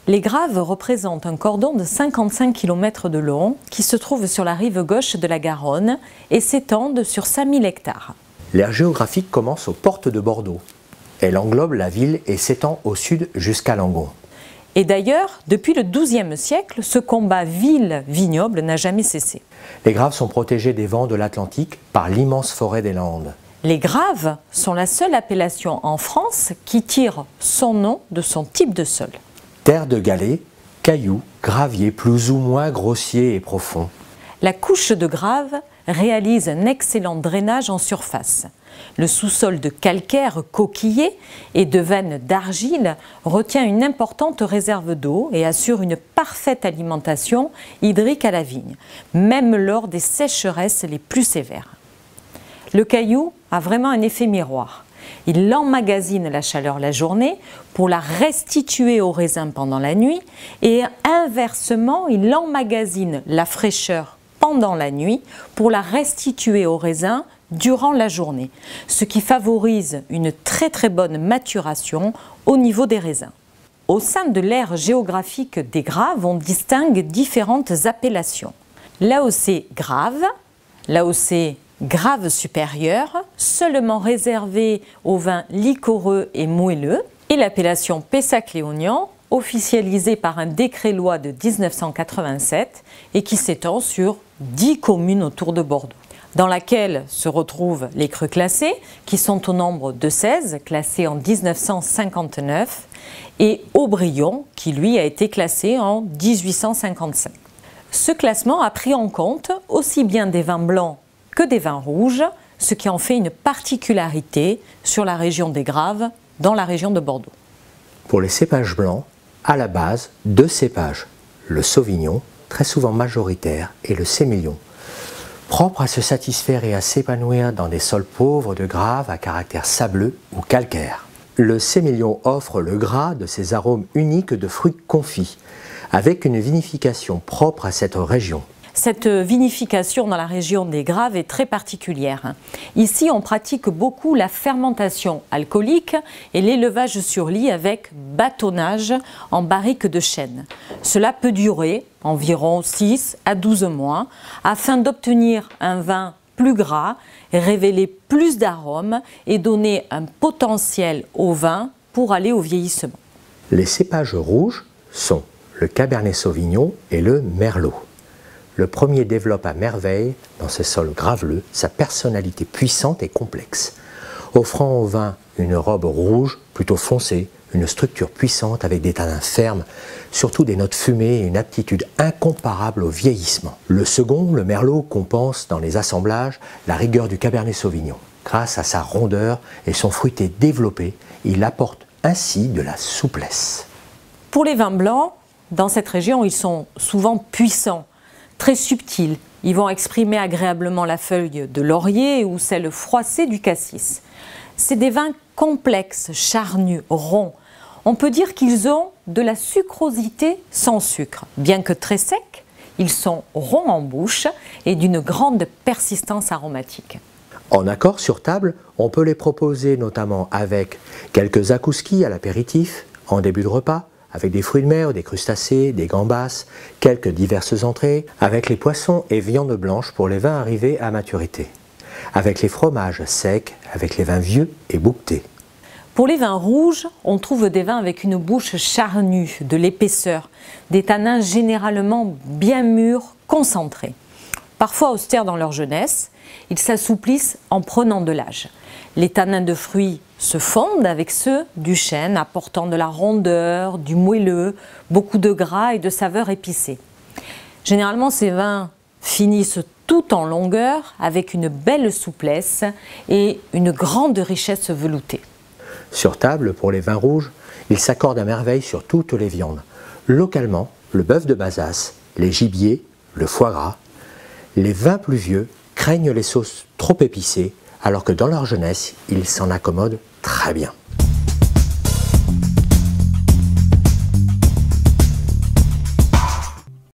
Les Graves représentent un cordon de 55 km de long qui se trouve sur la rive gauche de la Garonne et s'étendent sur 5000 hectares. L'aire géographique commence aux portes de Bordeaux. Elle englobe la ville et s'étend au sud jusqu'à Langon. Et d'ailleurs, depuis le XIIe siècle, ce combat ville-vignoble n'a jamais cessé. Les Graves sont protégés des vents de l'Atlantique par l'immense forêt des Landes. Les Graves sont la seule appellation en France qui tire son nom de son type de sol. Terre de galets, cailloux, graviers plus ou moins grossiers et profonds. La couche de grave réalise un excellent drainage en surface. Le sous-sol de calcaire coquillé et de veines d'argile retient une importante réserve d'eau et assure une parfaite alimentation hydrique à la vigne, même lors des sécheresses les plus sévères. Le caillou a vraiment un effet miroir. Il emmagasine la chaleur la journée pour la restituer au raisin pendant la nuit et inversement, il emmagasine la fraîcheur pendant la nuit pour la restituer au raisin durant la journée, ce qui favorise une très bonne maturation au niveau des raisins. Au sein de l'aire géographique des Graves, on distingue différentes appellations. L'AOC Grave, l'AOC Grave supérieure, seulement réservée aux vins liquoreux et moelleux, et l'appellation Pessac-Léognan, officialisée par un décret-loi de 1987 et qui s'étend sur 10 communes autour de Bordeaux, dans laquelle se retrouvent les crus classés, qui sont au nombre de 16, classés en 1959, et Aubryon, qui lui a été classé en 1855. Ce classement a pris en compte aussi bien des vins blancs que des vins rouges, ce qui en fait une particularité sur la région des Graves, dans la région de Bordeaux. Pour les cépages blancs, à la base, 2 cépages, le Sauvignon, très souvent majoritaire, et le Sémillon, propres à se satisfaire et à s'épanouir dans des sols pauvres de Graves à caractère sableux ou calcaire. Le Sémillon offre le gras de ses arômes uniques de fruits confits, avec une vinification propre à cette région. Cette vinification dans la région des Graves est très particulière. Ici, on pratique beaucoup la fermentation alcoolique et l'élevage sur lit avec bâtonnage en barrique de chêne. Cela peut durer environ 6 à 12 mois afin d'obtenir un vin plus gras, révéler plus d'arômes et donner un potentiel au vin pour aller au vieillissement. Les cépages rouges sont le Cabernet Sauvignon et le Merlot. Le premier développe à merveille, dans ces sols graveleux, sa personnalité puissante et complexe, offrant au vin une robe rouge plutôt foncée, une structure puissante avec des tanins fermes, surtout des notes fumées et une aptitude incomparable au vieillissement. Le second, le Merlot, compense dans les assemblages la rigueur du Cabernet Sauvignon. Grâce à sa rondeur et son fruité développé, il apporte ainsi de la souplesse. Pour les vins blancs, dans cette région, ils sont souvent puissants, très subtils. Ils vont exprimer agréablement la feuille de laurier ou celle froissée du cassis. C'est des vins complexes, charnus, ronds. On peut dire qu'ils ont de la sucrosité sans sucre. Bien que très secs, ils sont ronds en bouche et d'une grande persistance aromatique. En accord sur table, on peut les proposer notamment avec quelques zakouskis à l'apéritif, en début de repas, avec des fruits de mer, des crustacés, des gambas, quelques diverses entrées, avec les poissons et viandes blanches pour les vins arrivés à maturité, avec les fromages secs, avec les vins vieux et bouquetés. Pour les vins rouges, on trouve des vins avec une bouche charnue, de l'épaisseur, des tanins généralement bien mûrs, concentrés. Parfois austères dans leur jeunesse, ils s'assouplissent en prenant de l'âge. Les tanins de fruits se fondent avec ceux du chêne, apportant de la rondeur, du moelleux, beaucoup de gras et de saveurs épicées. Généralement, ces vins finissent tout en longueur avec une belle souplesse et une grande richesse veloutée. Sur table, pour les vins rouges, ils s'accordent à merveille sur toutes les viandes. Localement, le bœuf de Bazas, les gibiers, le foie gras. Les vins plus vieux craignent les sauces trop épicées, alors que dans leur jeunesse, ils s'en accommodent très bien.